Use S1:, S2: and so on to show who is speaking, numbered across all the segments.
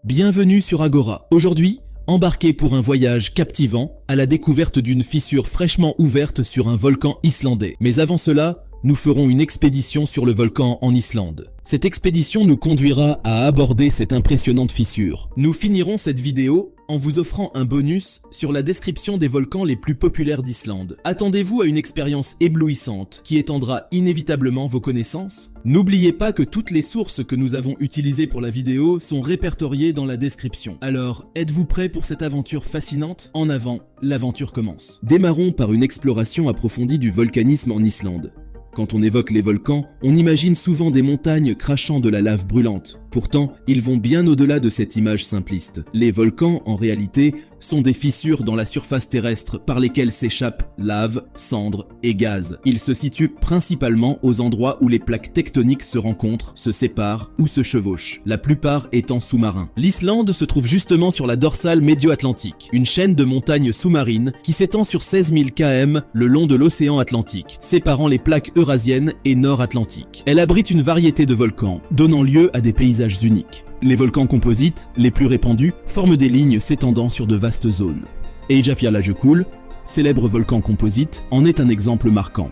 S1: Bienvenue sur Agora. Aujourd'hui, embarquez pour un voyage captivant à la découverte d'une fissure fraîchement ouverte sur un volcan islandais. Mais avant cela, nous ferons une expédition sur le volcan en Islande. Cette expédition nous conduira à aborder cette impressionnante fissure. Nous finirons cette vidéo en vous offrant un bonus sur la description des volcans les plus populaires d'Islande. Attendez-vous à une expérience éblouissante qui étendra inévitablement vos connaissances. N'oubliez pas que toutes les sources que nous avons utilisées pour la vidéo sont répertoriées dans la description. Alors, êtes-vous prêts pour cette aventure fascinante? En avant, l'aventure commence. Démarrons par une exploration approfondie du volcanisme en Islande. Quand on évoque les volcans, on imagine souvent des montagnes crachant de la lave brûlante. Pourtant, ils vont bien au-delà de cette image simpliste. Les volcans, en réalité, sont des fissures dans la surface terrestre par lesquelles s'échappent lave, cendres et gaz. Ils se situent principalement aux endroits où les plaques tectoniques se rencontrent, se séparent ou se chevauchent, la plupart étant sous-marins. L'Islande se trouve justement sur la dorsale médio-atlantique, une chaîne de montagnes sous-marines qui s'étend sur 16 000 km le long de l'océan Atlantique, séparant les plaques eurasiennes et nord-atlantiques. Elle abrite une variété de volcans, donnant lieu à des paysages uniques. Les volcans composites, les plus répandus, forment des lignes s'étendant sur de vastes zones. Eyjafjallajökull, célèbre volcan composite, en est un exemple marquant.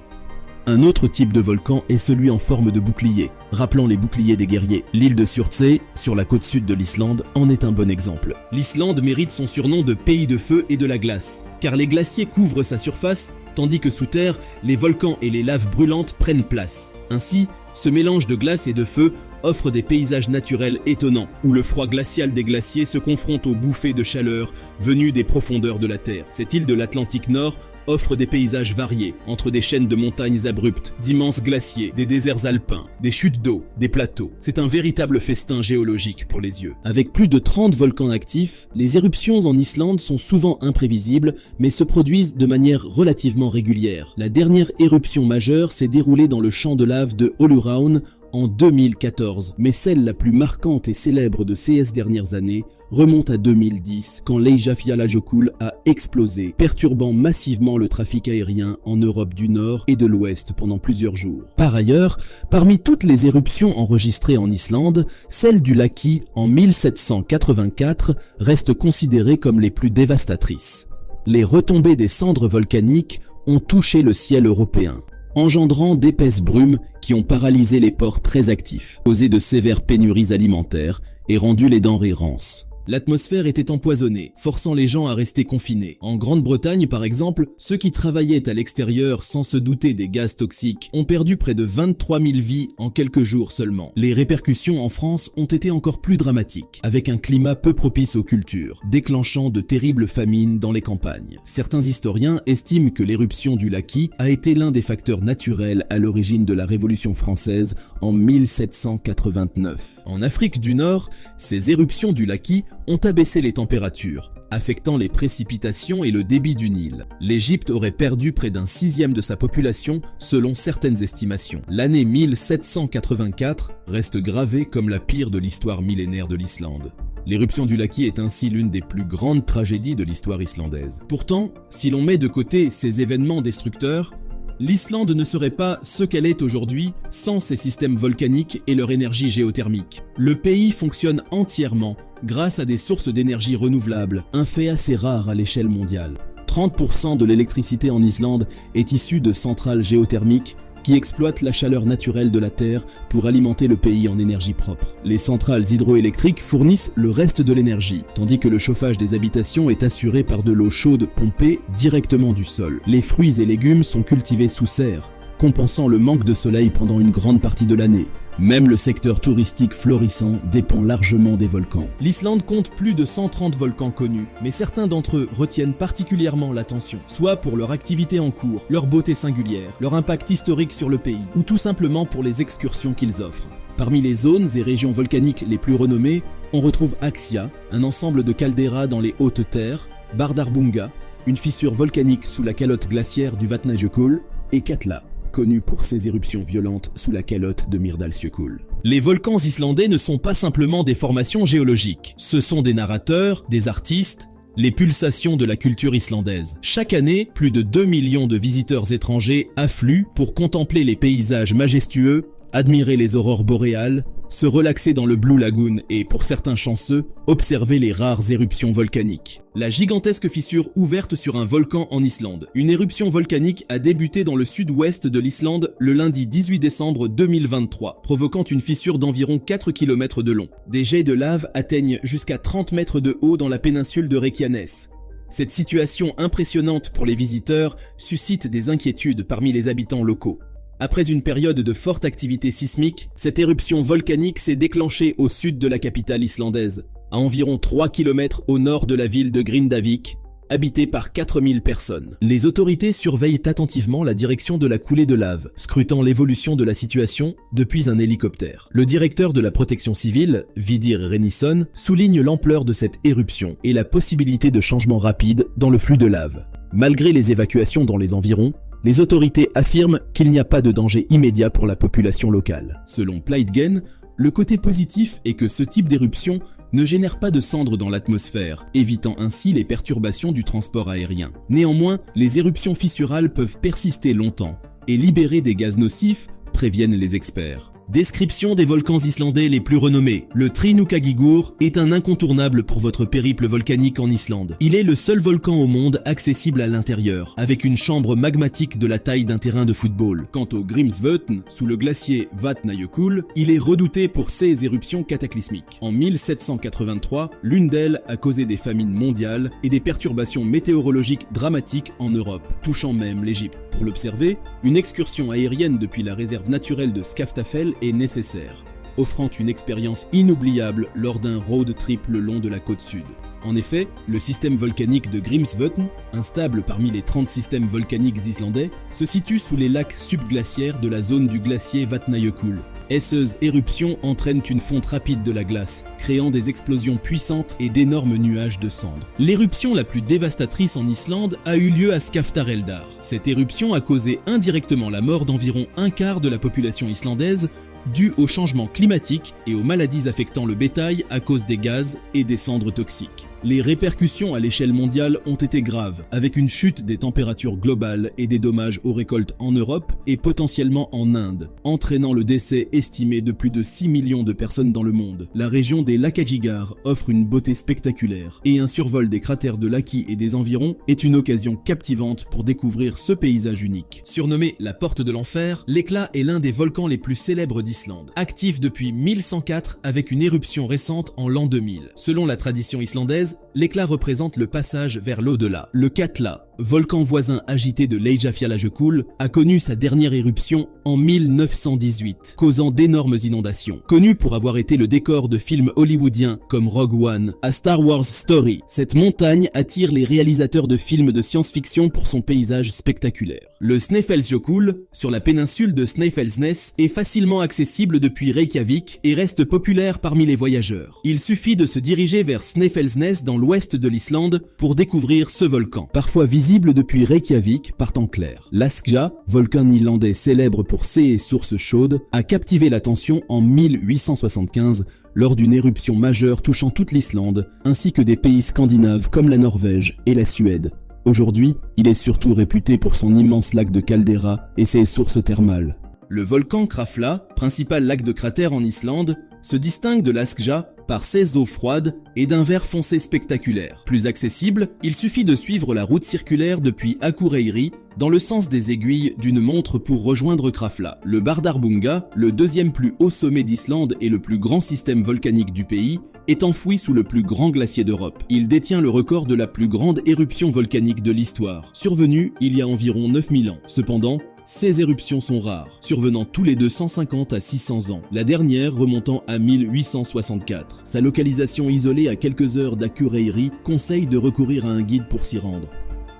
S1: Un autre type de volcan est celui en forme de bouclier, rappelant les boucliers des guerriers. L'île de Surtsey, sur la côte sud de l'Islande, en est un bon exemple. L'Islande mérite son surnom de pays de feu et de la glace, car les glaciers couvrent sa surface, tandis que sous terre, les volcans et les laves brûlantes prennent place. Ainsi, ce mélange de glace et de feu offre des paysages naturels étonnants, où le froid glacial des glaciers se confronte aux bouffées de chaleur venues des profondeurs de la Terre. Cette île de l'Atlantique Nord offre des paysages variés, entre des chaînes de montagnes abruptes, d'immenses glaciers, des déserts alpins, des chutes d'eau, des plateaux. C'est un véritable festin géologique pour les yeux. Avec plus de 30 volcans actifs, les éruptions en Islande sont souvent imprévisibles, mais se produisent de manière relativement régulière. La dernière éruption majeure s'est déroulée dans le champ de lave de Holluraun en 2014, mais celle la plus marquante et célèbre de ces dernières années remonte à 2010, quand l'Eyjafjallajökull a explosé, perturbant massivement le trafic aérien en Europe du Nord et de l'Ouest pendant plusieurs jours. Par ailleurs, parmi toutes les éruptions enregistrées en Islande, celle du Laki en 1784 reste considérée comme les plus dévastatrices. Les retombées des cendres volcaniques ont touché le ciel européen, engendrant d'épaisses brumes qui ont paralysé les ports très actifs, causé de sévères pénuries alimentaires et rendu les denrées rances. L'atmosphère était empoisonnée, forçant les gens à rester confinés. En Grande-Bretagne, par exemple, ceux qui travaillaient à l'extérieur sans se douter des gaz toxiques ont perdu près de 23 000 vies en quelques jours seulement. Les répercussions en France ont été encore plus dramatiques, avec un climat peu propice aux cultures, déclenchant de terribles famines dans les campagnes. Certains historiens estiment que l'éruption du Laki a été l'un des facteurs naturels à l'origine de la Révolution française en 1789. En Afrique du Nord, ces éruptions du Laki ont abaissé les températures, affectant les précipitations et le débit du Nil. L'Égypte aurait perdu près d'un sixième de sa population selon certaines estimations. L'année 1784 reste gravée comme la pire de l'histoire millénaire de l'Islande. L'éruption du Laki est ainsi l'une des plus grandes tragédies de l'histoire islandaise. Pourtant, si l'on met de côté ces événements destructeurs, l'Islande ne serait pas ce qu'elle est aujourd'hui sans ses systèmes volcaniques et leur énergie géothermique. Le pays fonctionne entièrement grâce à des sources d'énergie renouvelables, un fait assez rare à l'échelle mondiale. 30% de l'électricité en Islande est issue de centrales géothermiques qui exploitent la chaleur naturelle de la Terre pour alimenter le pays en énergie propre. Les centrales hydroélectriques fournissent le reste de l'énergie, tandis que le chauffage des habitations est assuré par de l'eau chaude pompée directement du sol. Les fruits et légumes sont cultivés sous serre, compensant le manque de soleil pendant une grande partie de l'année. Même le secteur touristique florissant dépend largement des volcans. L'Islande compte plus de 130 volcans connus, mais certains d'entre eux retiennent particulièrement l'attention, soit pour leur activité en cours, leur beauté singulière, leur impact historique sur le pays, ou tout simplement pour les excursions qu'ils offrent. Parmi les zones et régions volcaniques les plus renommées, on retrouve Axia, un ensemble de calderas dans les hautes terres, Bardarbunga, une fissure volcanique sous la calotte glaciaire du Vatnajökull, et Katla, connu pour ses éruptions violentes sous la calotte de Mýrdalsjökull. Les volcans islandais ne sont pas simplement des formations géologiques, ce sont des narrateurs, des artistes, les pulsations de la culture islandaise. Chaque année, plus de 2 millions de visiteurs étrangers affluent pour contempler les paysages majestueux admirer les aurores boréales, se relaxer dans le Blue Lagoon et, pour certains chanceux, observer les rares éruptions volcaniques. La gigantesque fissure ouverte sur un volcan en Islande. Une éruption volcanique a débuté dans le sud-ouest de l'Islande le lundi 18 décembre 2023, provoquant une fissure d'environ 4 km de long. Des jets de lave atteignent jusqu'à 30 mètres de haut dans la péninsule de Reykjanes. Cette situation impressionnante pour les visiteurs suscite des inquiétudes parmi les habitants locaux. Après une période de forte activité sismique, cette éruption volcanique s'est déclenchée au sud de la capitale islandaise, à environ 3 km au nord de la ville de Grindavik, habitée par 4000 personnes. Les autorités surveillent attentivement la direction de la coulée de lave, scrutant l'évolution de la situation depuis un hélicoptère. Le directeur de la protection civile, Vidir Renison, souligne l'ampleur de cette éruption et la possibilité de changements rapides dans le flux de lave. Malgré les évacuations dans les environs, les autorités affirment qu'il n'y a pas de danger immédiat pour la population locale. Selon Pleitgen, le côté positif est que ce type d'éruption ne génère pas de cendres dans l'atmosphère, évitant ainsi les perturbations du transport aérien. Néanmoins, les éruptions fissurales peuvent persister longtemps et libérer des gaz nocifs, préviennent les experts. Description des volcans islandais les plus renommés. Le Trinukagígur est un incontournable pour votre périple volcanique en Islande. Il est le seul volcan au monde accessible à l'intérieur, avec une chambre magmatique de la taille d'un terrain de football. Quant au Grímsvötn, sous le glacier Vatnajökull, il est redouté pour ses éruptions cataclysmiques. En 1783, l'une d'elles a causé des famines mondiales et des perturbations météorologiques dramatiques en Europe, touchant même l'Égypte. Pour l'observer, une excursion aérienne depuis la réserve naturelle de Skaftafell est nécessaire, offrant une expérience inoubliable lors d'un road trip le long de la côte sud. En effet, le système volcanique de Grímsvötn, instable parmi les 30 systèmes volcaniques islandais, se situe sous les lacs subglaciaires de la zone du glacier Vatnajökull. Ces éruptions entraînent une fonte rapide de la glace, créant des explosions puissantes et d'énormes nuages de cendres. L'éruption la plus dévastatrice en Islande a eu lieu à Skaftareldar. Cette éruption a causé indirectement la mort d'environ un quart de la population islandaise, due au changement climatique et aux maladies affectant le bétail à cause des gaz et des cendres toxiques. Les répercussions à l'échelle mondiale ont été graves, avec une chute des températures globales et des dommages aux récoltes en Europe et potentiellement en Inde, entraînant le décès estimé de plus de 6 millions de personnes dans le monde. La région des Lakagígar offre une beauté spectaculaire, et un survol des cratères de Laki et des environs est une occasion captivante pour découvrir ce paysage unique. Surnommé la Porte de l'Enfer, l'Hécla est l'un des volcans les plus célèbres d'Islande, actif depuis 1104 avec une éruption récente en l'an 2000. Selon la tradition islandaise, l'Hécla représente le passage vers l'au-delà. Le Katla, volcan voisin agité de Eyjafjallajökull, a connu sa dernière éruption en 1918, causant d'énormes inondations. Connu pour avoir été le décor de films hollywoodiens comme Rogue One à Star Wars Story, cette montagne attire les réalisateurs de films de science-fiction pour son paysage spectaculaire. Le Snæfellsjökull, sur la péninsule de Snæfellsnes, est facilement accessible depuis Reykjavik et reste populaire parmi les voyageurs. Il suffit de se diriger vers Snæfellsnes dans l'ouest de l'Islande pour découvrir ce volcan, parfois visible depuis Reykjavik par temps clair. L'Askja, volcan islandais célèbre pour ses sources chaudes, a captivé l'attention en 1875 lors d'une éruption majeure touchant toute l'Islande, ainsi que des pays scandinaves comme la Norvège et la Suède. Aujourd'hui, il est surtout réputé pour son immense lac de caldeira et ses sources thermales. Le volcan Krafla, principal lac de cratère en Islande, se distingue de l'Askja par ses eaux froides et d'un vert foncé spectaculaire. Plus accessible, il suffit de suivre la route circulaire depuis Akureyri dans le sens des aiguilles d'une montre pour rejoindre Krafla. Le Bardarbunga, le deuxième plus haut sommet d'Islande et le plus grand système volcanique du pays, est enfoui sous le plus grand glacier d'Europe. Il détient le record de la plus grande éruption volcanique de l'histoire, survenue il y a environ 9000 ans. Cependant, ces éruptions sont rares, survenant tous les 250 à 600 ans, la dernière remontant à 1864. Sa localisation isolée à quelques heures d'Akureyri conseille de recourir à un guide pour s'y rendre.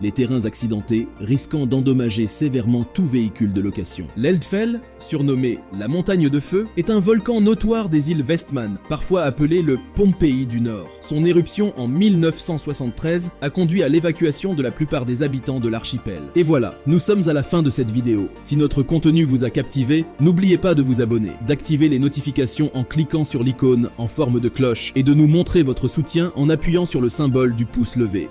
S1: Les terrains accidentés risquant d'endommager sévèrement tout véhicule de location. L'Eldfell, surnommé la montagne de feu, est un volcan notoire des îles Vestman, parfois appelé le Pompéi du Nord. Son éruption en 1973 a conduit à l'évacuation de la plupart des habitants de l'archipel. Et voilà, nous sommes à la fin de cette vidéo. Si notre contenu vous a captivé, n'oubliez pas de vous abonner, d'activer les notifications en cliquant sur l'icône en forme de cloche et de nous montrer votre soutien en appuyant sur le symbole du pouce levé.